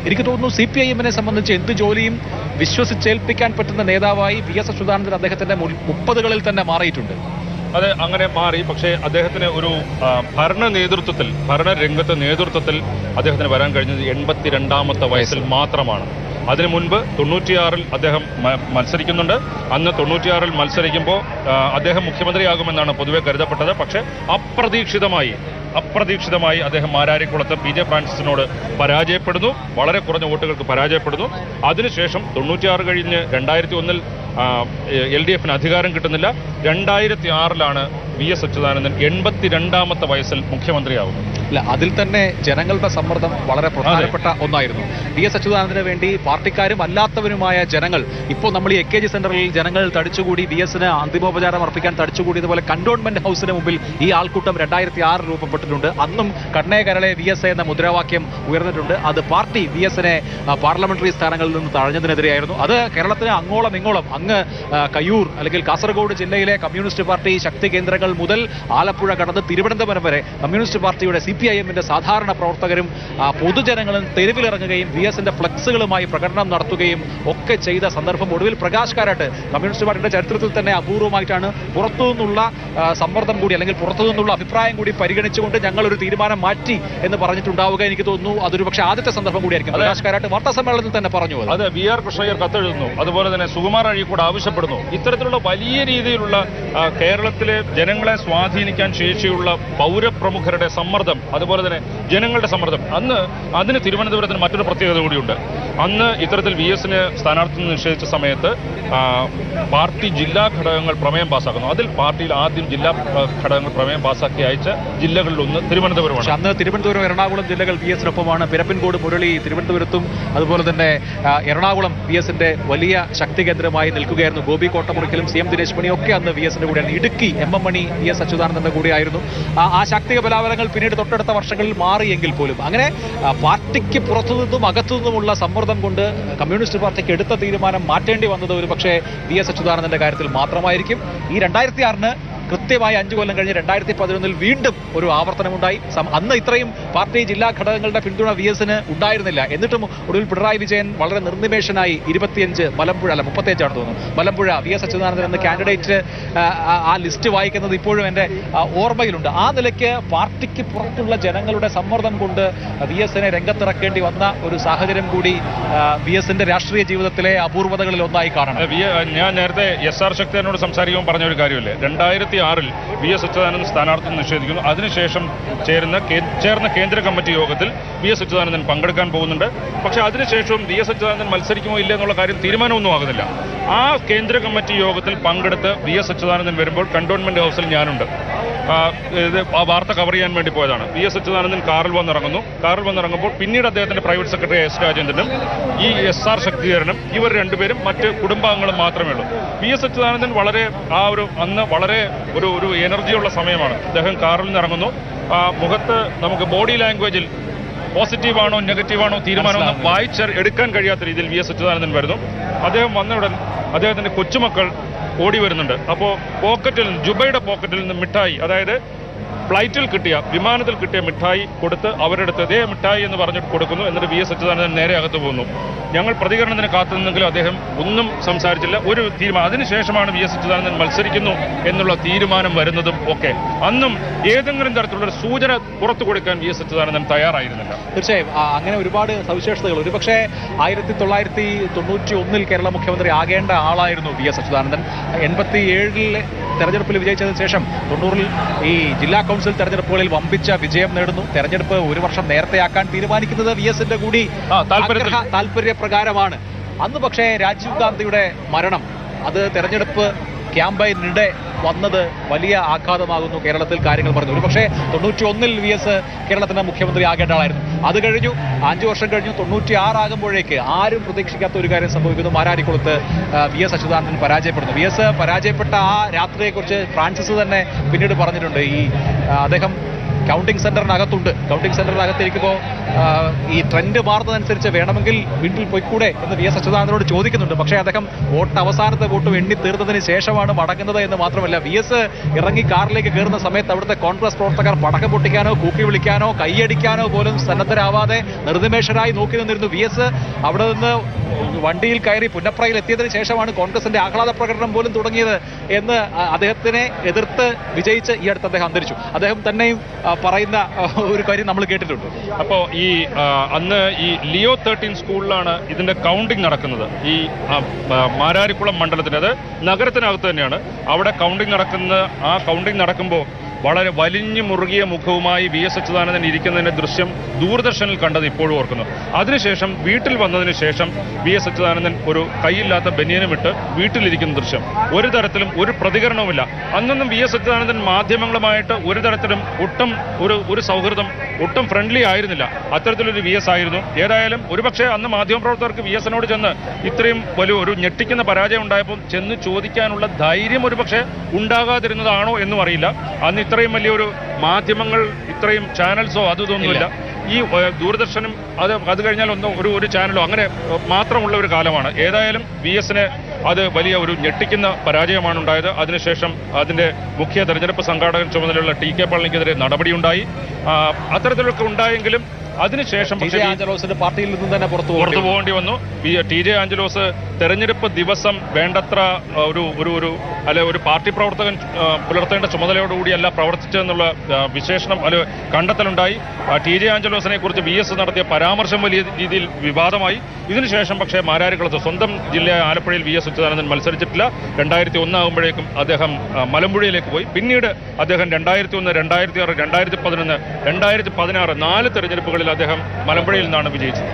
എനിക്ക് തോന്നുന്നു CPIM-നെ സംബന്ധിച്ച് എന്ത് ജോലിയും വിശ്വസിച്ചേൽപ്പിക്കാൻ പറ്റുന്ന നേതാവായി VS അച്യുതാനന്ദൻ അദ്ദേഹത്തിന്റെ 30കളിൽ തന്നെ മാറിയിട്ടുണ്ട്. അത് അങ്ങനെ മാറി. പക്ഷേ അദ്ദേഹത്തിന് ഒരു ഭരണരംഗത്ത് നേതൃത്വത്തിൽ അദ്ദേഹത്തിന് വരാൻ കഴിഞ്ഞത് 82ാമത്തെ വയസ്സിൽ മാത്രമാണ്. അതിനു മുൻപ് 96-ൽ അദ്ദേഹം മത്സരിക്കുന്നുണ്ട്. അന്ന് 96-ൽ മത്സരിക്കുമ്പോൾ അദ്ദേഹം മുഖ്യമന്ത്രിയാകുമെന്നാണ് പൊതുവെ കരുതപ്പെട്ടത്. പക്ഷേ അപ്രതീക്ഷിതമായി അദ്ദേഹം മാരാരിക്കുളത്ത് PJ ഫ്രാൻസിസിനോട് പരാജയപ്പെടുന്നു. വളരെ കുറഞ്ഞ വോട്ടുകൾക്ക് പരാജയപ്പെടുന്നു. അതിനുശേഷം 96 കഴിഞ്ഞ് 2001-ൽ LDF-ന് അധികാരം കിട്ടുന്നില്ല. 2006-ലാണ് VS അച്യുതാനന്ദൻ 82ാമത്തെ വയസ്സിൽ മുഖ്യമന്ത്രിയാവുന്നത്. അല്ല, അതിൽ തന്നെ ജനങ്ങളുടെ സമ്മർദ്ദം വളരെ പ്രധാനപ്പെട്ട ഒന്നായിരുന്നു. VS അച്യുതാനന്ദന് വേണ്ടി പാർട്ടിക്കാരും അല്ലാത്തവരുമായ ജനങ്ങൾ, ഇപ്പോൾ നമ്മൾ ഈ AKG സെന്ററിൽ ജനങ്ങൾ തടിച്ചുകൂടി VS-ന് അന്തിമോപചാരം അർപ്പിക്കാൻ തടിച്ചുകൂടിയതുപോലെ കന്റോൺമെന്റ് ഹൗസിന് മുമ്പിൽ ഈ ആൾക്കൂട്ടം 2006 രൂപപ്പെട്ടിട്ടുണ്ട്. അന്നും കണ്ണേ കരളെ VS എന്ന മുദ്രാവാക്യം ഉയർന്നിട്ടുണ്ട്. അത് പാർട്ടി VS-നെ പാർലമെന്ററി സ്ഥാനങ്ങളിൽ നിന്ന് തഴഞ്ഞതിനെതിരെയായിരുന്നു. അത് കേരളത്തിന് അങ്ങോളം ഇങ്ങോളം, അങ്ങ് കയ്യൂർ അല്ലെങ്കിൽ കാസർഗോഡ് ജില്ലയിലെ കമ്മ്യൂണിസ്റ്റ് പാർട്ടി ശക്തി കേന്ദ്രങ്ങൾ മുതൽ ആലപ്പുഴ കടന്ന് തിരുവനന്തപുരം വരെ കമ്മ്യൂണിസ്റ്റ് പാർട്ടിയുടെ CPIM-ന്റെ സാധാരണ പ്രവർത്തകരും പൊതുജനങ്ങളും തെരുവിലിറങ്ങുകയും VS-ന്റെ ഫ്ലക്സുകളുമായി പ്രകടനം നടത്തുകയും ഒക്കെ ചെയ്ത സന്ദർഭം ഒടുവിൽ പ്രകാശ് കാരാട്ട് കമ്മ്യൂണിസ്റ്റ് പാർട്ടിയുടെ ചരിത്രത്തിൽ തന്നെ അപൂർവമായിട്ടാണ് പുറത്തുനിന്നുള്ള സമ്മർദ്ദം കൂടി അല്ലെങ്കിൽ പുറത്തുനിന്നുള്ള അഭിപ്രായം കൂടി പരിഗണിച്ചുകൊണ്ട് ഞങ്ങളൊരു തീരുമാനം മാറ്റി എന്ന് പറഞ്ഞിട്ടുണ്ടാവുക. എനിക്ക് തോന്നുന്നു അതൊരു പക്ഷേ ആദ്യത്തെ സന്ദർഭം കൂടിയായിരിക്കും. പ്രകാശ് കാരാട്ട് വാർത്താ സമ്മേളനത്തിൽ തന്നെ പറഞ്ഞു. അത് VR കൃഷ്ണയ്യർ കത്തെഴുതുന്നു. അതുപോലെ തന്നെ സുകുമാർ അഴീക്കോട് ആവശ്യപ്പെടുന്നു. ഇത്തരത്തിലുള്ള വലിയ രീതിയിലുള്ള കേരളത്തിലെ ജനങ്ങളെ സ്വാധീനിക്കാൻ ശേഷിയുള്ള പൗരപ്രമുഖരുടെ സമ്മർദ്ദം, അതുപോലെ തന്നെ ജനങ്ങളുടെ സമ്മർദ്ദം. അതിന് തിരുവനന്തപുരത്തിന് മറ്റൊരു പ്രത്യേകത കൂടിയുണ്ട്. അന്ന് ഇത്തരത്തിൽ VS-ന് സ്ഥാനാർത്ഥി നിഷേധിച്ച സമയത്ത് പാർട്ടി ജില്ലാ ഘടകങ്ങൾ പ്രമേയം പാസ്സാക്കുന്നു. അതിൽ പാർട്ടിയിൽ ആദ്യം ജില്ലാ ഘടകങ്ങൾ പ്രമേയം പാസ്സാക്കി അയച്ച ജില്ലകളിലൊന്ന് തിരുവനന്തപുരമാണ്. അന്ന് തിരുവനന്തപുരം, എറണാകുളം ജില്ലകൾ VS-നൊപ്പമാണ്. പിരപ്പൻകോട്, മുരളി തിരുവനന്തപുരത്തും അതുപോലെ തന്നെ എറണാകുളം VS-ന്റെ വലിയ ശക്തി കേന്ദ്രമായി നിൽക്കുകയായിരുന്നു. ഗോപി കോട്ടമുറിക്കലും CM ദിനേശ് മണിയും ഒക്കെ അന്ന് VS-ന്റെ കൂടെയാണ്. ഇടുക്കി MM മണി VS അച്യുതാനന്ദന്റെ കൂടെയായിരുന്നു. ആ ശാക്തിക ബലാബലങ്ങൾ പിന്നീട് തൊട്ടടുത്ത വർഷങ്ങളിൽ മാറിയെങ്കിൽ പോലും അങ്ങനെ പാർട്ടിക്ക് പുറത്തുനിന്നും അകത്തുനിന്നുമുള്ള സമ്മർദ്ദം കൊണ്ട് കമ്മ്യൂണിസ്റ്റ് പാർട്ടിക്ക് എടുത്ത തീരുമാനം മാറ്റേണ്ടി വന്നത് ഒരു പക്ഷേ VS അച്യുതാനന്ദന്റെ കാര്യത്തിൽ മാത്രമായിരിക്കും. ഈ 2006-ന് കൃത്യമായി 5 കൊല്ലം കഴിഞ്ഞ് 2011-ൽ വീണ്ടും ഒരു ആവർത്തനമുണ്ടായി. അന്ന് ഇത്രയും പാർട്ടി ജില്ലാ ഘടകങ്ങളുടെ പിന്തുണ VS-ന് ഉണ്ടായിരുന്നില്ല. എന്നിട്ടും ഒടുവിൽ പിണറായി വിജയൻ വളരെ നിർനിമേഷനായി 35 തോന്നുന്നു മലമ്പുഴ VS അച്യുതാനന്ദൻ എന്ന കാൻഡിഡേറ്റ് ആ ലിസ്റ്റ് വായിക്കുന്നത് ഇപ്പോഴും എൻ്റെ ഓർമ്മയിലുണ്ട്. ആ നിലയ്ക്ക് പാർട്ടിക്ക് പുറത്തുള്ള ജനങ്ങളുടെ സമ്മർദ്ദം കൊണ്ട് VS-നെ രംഗത്തിറക്കേണ്ടി വന്ന ഒരു സാഹചര്യം കൂടി VS-ന്റെ രാഷ്ട്രീയ ജീവിതത്തിലെ അപൂർവതകളിൽ ഒന്നായി കാണണം. ഞാൻ നേരത്തെ SR ശക്തിയോട് സംസാരിക്കുമ്പോൾ പറഞ്ഞ ഒരു കാര്യമല്ലേ, 2006-ൽ VS അച്യുതാനന്ദൻ സ്ഥാനാർത്ഥി നിഷേധിക്കുന്നു. അതിനുശേഷം ചേർന്ന കേന്ദ്ര കമ്മിറ്റി യോഗത്തിൽ VS അച്യുതാനന്ദൻ പങ്കെടുക്കാൻ പോകുന്നുണ്ട്. പക്ഷേ അതിനുശേഷവും VS അച്യുതാനന്ദൻ മത്സരിക്കുമോ ഇല്ല എന്നുള്ള കാര്യം തീരുമാനമൊന്നും ആകുന്നില്ല. ആ കേന്ദ്ര കമ്മിറ്റി യോഗത്തിൽ പങ്കെടുത്ത് VS അച്യുതാനന്ദൻ വരുമ്പോൾ കന്റോൺമെന്റ് ഹൗസിൽ ഞാനുണ്ട്. ആ വാർത്ത കവർ ചെയ്യാൻ വേണ്ടി പോയതാണ്. VS അച്യുതാനന്ദൻ കാറിൽ വന്നിറങ്ങുമ്പോൾ പിന്നീട് അദ്ദേഹത്തിന്റെ പ്രൈവറ്റ് സെക്രട്ടറി S രാജേന്ദ്രനും ഈ SR ശക്തീകരണം ഇവർ രണ്ടുപേരും മറ്റ് കുടുംബാംഗങ്ങളും മാത്രമേ ഉള്ളൂ. VS അച്യുതാനന്ദൻ അന്ന് വളരെ ഒരു എനർജിയുള്ള സമയമാണ്. അദ്ദേഹം കാറിൽ നിന്ന് ഇറങ്ങുന്നു. മുഖത്ത് നമുക്ക് ബോഡി ലാംഗ്വേജിൽ പോസിറ്റീവാണോ നെഗറ്റീവാണോ തീരുമാനമൊന്നും വായിച്ചെടുക്കാൻ കഴിയാത്ത രീതിയിൽ VS അച്യുതാനന്ദൻ വരുന്നു. അദ്ദേഹം വന്നയുടൻ അദ്ദേഹത്തിന്റെ കൊച്ചുമക്കൾ ഓടി വരുന്നുണ്ട്. അപ്പോൾ ജുബയുടെ പോക്കറ്റിൽ നിന്ന് മിഠായി, അതായത് വിമാനത്തിൽ കിട്ടിയ മിഠായി കൊടുത്ത് അവരുടെ അടുത്ത് ഇതേ മിഠായി എന്ന് പറഞ്ഞിട്ട് കൊടുക്കുന്നു. എന്നിട്ട് VS അച്യുതാനന്ദൻ നേരെ അകത്ത് പോകുന്നു. ഞങ്ങൾ പ്രതികരണത്തിന് കാത്തുനിന്നെങ്കിലും അദ്ദേഹം ഒന്നും സംസാരിച്ചില്ല. ഒരു തീരുമാനം അതിനുശേഷമാണ് VS അച്യുതാനന്ദൻ മത്സരിക്കുന്നു എന്നുള്ള തീരുമാനം വരുന്നതും ഒക്കെ. അന്നും ഏതെങ്കിലും തരത്തിലുള്ള സൂചന പുറത്തു കൊടുക്കാൻ VS അച്യുതാനന്ദൻ തയ്യാറായിരുന്നില്ല. തീർച്ചയായും അങ്ങനെ ഒരുപാട് സവിശേഷതകൾ. ഒരുപക്ഷെ 1991-ൽ കേരള മുഖ്യമന്ത്രി ആകേണ്ട ആളായിരുന്നു VS അച്യുതാനന്ദൻ. 87-ൽ തെരഞ്ഞെടുപ്പിൽ വിജയിച്ചതിന് ശേഷം 90-ൽ ഈ ജില്ലാ കൗൺസിൽ തെരഞ്ഞെടുപ്പുകളിൽ വമ്പിച്ച വിജയം നേടുന്നു. തെരഞ്ഞെടുപ്പ് ഒരു വർഷം നേരത്തെയാക്കാൻ തീരുമാനിക്കുന്നത് VS-ന്റെ കൂടി താല്പര്യപ്രകാരമാണ്. അന്ന് പക്ഷേ രാജീവ് ഗാന്ധിയുടെ മരണം, അത് തെരഞ്ഞെടുപ്പ് ക്യാമ്പയിനിടെ വന്നത് വലിയ ആഘാതമാകുന്നു. കേരളത്തിൽ കാര്യങ്ങൾ പറഞ്ഞു. ഒരു പക്ഷേ 91-ൽ VS കേരളത്തിന്റെ മുഖ്യമന്ത്രി ആകേണ്ട ആളായിരുന്നു. അത് കഴിഞ്ഞു 5 വർഷം കഴിഞ്ഞു. 96 ആകുമ്പോഴേക്ക് ആരും പ്രതീക്ഷിക്കാത്ത ഒരു കാര്യം സംഭവിക്കുന്നു. മാരാരിക്കുളത്ത് VS അച്യുതാനന്ദൻ പരാജയപ്പെടുന്നു. VS പരാജയപ്പെട്ട ആ രാത്രിയെക്കുറിച്ച് ഫ്രാൻസിസ് തന്നെ പിന്നീട് പറഞ്ഞിട്ടുണ്ട്. അദ്ദേഹം കൗണ്ടിംഗ് സെന്ററിനകത്തുണ്ട്. കൗണ്ടിംഗ് സെന്ററിനകത്തിരിക്കുമ്പോൾ ഈ ട്രെൻഡ് മാറുന്നതനുസരിച്ച് വേണമെങ്കിൽ വീട്ടിൽ പോയിക്കൂടെ എന്ന് വി എസ് അച്യുതാനന്ദനോട് ചോദിക്കുന്നുണ്ട്. പക്ഷേ അദ്ദേഹം അവസാനത്തെ വോട്ട് എണ്ണി തീർന്നതിന് ശേഷമാണ് മടങ്ങുന്നത് എന്ന് മാത്രമല്ല, വി എസ് ഇറങ്ങി കാറിലേക്ക് കയറുന്ന സമയത്ത് അവിടുത്തെ കോൺഗ്രസ് പ്രവർത്തകർ പടക്കം പൊട്ടിക്കാനോ കൂക്കി വിളിക്കാനോ കൈയടിക്കാനോ പോലും സന്നദ്ധരാവാതെ നിർനിമേഷരായി നോക്കി നിന്നിരുന്നു. വി എസ് അവിടെ നിന്ന് വണ്ടിയിൽ കയറി പുന്നപ്രയിൽ എത്തിയതിനു ശേഷമാണ് കോൺഗ്രസിന്റെ ആഹ്ലാദ പ്രകടനം പോലും തുടങ്ങിയത് എന്ന് അദ്ദേഹത്തിനെ എതിർത്ത് വിജയിച്ച് ഈ അടുത്ത് അദ്ദേഹം അന്തരിച്ചു. അദ്ദേഹം തന്നെയും പറയുന്ന ഒരു കാര്യം നമ്മൾ കേട്ടിട്ടുണ്ട്. അപ്പോൾ അന്ന് ഈ ലിയോ 13 സ്കൂളിലാണ് ഇതിന്റെ കൗണ്ടിംഗ് നടക്കുന്നത്. ഈ മാരാരിക്കുളം മണ്ഡലത്തിന്, അത് നഗരത്തിനകത്ത് തന്നെയാണ്. അവിടെ കൗണ്ടിംഗ് നടക്കുമ്പോൾ വളരെ വലിഞ്ഞു മുറുകിയ മുഖവുമായി വി എസ് അച്യുതാനന്ദൻ ഇരിക്കുന്നതിന്റെ ദൃശ്യം ദൂരദർശനിൽ കണ്ടത് ഇപ്പോഴും ഓർക്കുന്നു. അതിനുശേഷം വീട്ടിൽ വന്നതിന് ശേഷം വി എസ് അച്യുതാനന്ദൻ ഒരു കൈയില്ലാത്ത ബനിയനും ഇട്ട് വീട്ടിലിരിക്കുന്ന ദൃശ്യം, ഒരു തരത്തിലും ഒരു പ്രതികരണവുമില്ല. അന്നൊന്നും വി എസ് അച്യുതാനന്ദൻ മാധ്യമങ്ങളുമായിട്ട് ഒരു തരത്തിലും ഒരു സൗഹൃദം, ഒട്ടും ഫ്രണ്ട്ലി ആയിരുന്നില്ല. അത്തരത്തിലൊരു വി എസ് ആയിരുന്നു. ഏതായാലും ഒരുപക്ഷെ അന്ന് മാധ്യമപ്രവർത്തകർക്ക് വി എസിനോട് ചെന്ന് ഇത്രയും ഒരു ഞെട്ടിക്കുന്ന പരാജയം ഉണ്ടായപ്പോൾ ചെന്ന് ചോദിക്കാനുള്ള ധൈര്യം ഒരുപക്ഷെ ഉണ്ടാകാതിരുന്നതാണോ എന്നും അറിയില്ല. അന്ന് ഇത്രയും വലിയൊരു മാധ്യമങ്ങൾ, ഇത്രയും ചാനൽസോ അതൊന്നുമില്ല. ഈ ദൂരദർശനും അത് കഴിഞ്ഞാൽ ഒരു ചാനലോ അങ്ങനെ മാത്രമുള്ള ഒരു കാലമാണ്. ഏതായാലും വി എസിന് അത് വലിയ ഒരു ഞെട്ടിക്കുന്ന പരാജയമാണ് ഉണ്ടായത്. അതിനുശേഷം അതിന്റെ മുഖ്യ തെരഞ്ഞെടുപ്പ് സംഘാടകൻ ചുമതലയുള്ള ടി കെ പളനിക്കെതിരെ നടപടിയുണ്ടായി. അത്തരത്തിലൊക്കെ ഉണ്ടായെങ്കിലും അതിനുശേഷം പാർട്ടിയിൽ നിന്ന് തന്നെ പുറത്തു പോകേണ്ടി വന്നു. ടി ജെ ആഞ്ചലോസ് തെരഞ്ഞെടുപ്പ് ദിവസം വേണ്ടത്ര ഒരു പാർട്ടി പ്രവർത്തകൻ പുലർത്തേണ്ട ചുമതലയോടുകൂടിയല്ല പ്രവർത്തിച്ചതെന്നുള്ള വിശേഷണം കണ്ടെത്തലുണ്ടായി. ടി ജെ ആഞ്ചലോസിനെ കുറിച്ച് വി എസ് നടത്തിയ പരാമർശം വലിയ രീതിയിൽ വിവാദമായി. ഇതിനുശേഷം പക്ഷേ മാരാരിക്കുളത്ത്, സ്വന്തം ജില്ലയായ ആലപ്പുഴയിൽ വി എസ് അച്യുതാനന്ദൻ മത്സരിച്ചിട്ടില്ല. 2001 ആകുമ്പോഴേക്കും അദ്ദേഹം മലമ്പുഴയിലേക്ക് പോയി. പിന്നീട് അദ്ദേഹം 2001, 2006, 2011, 2016 4 തെരഞ്ഞെടുപ്പുകളിൽ അദ്ദേഹം മലമ്പുഴയിൽ നിന്നാണ് വിജയിച്ചത്.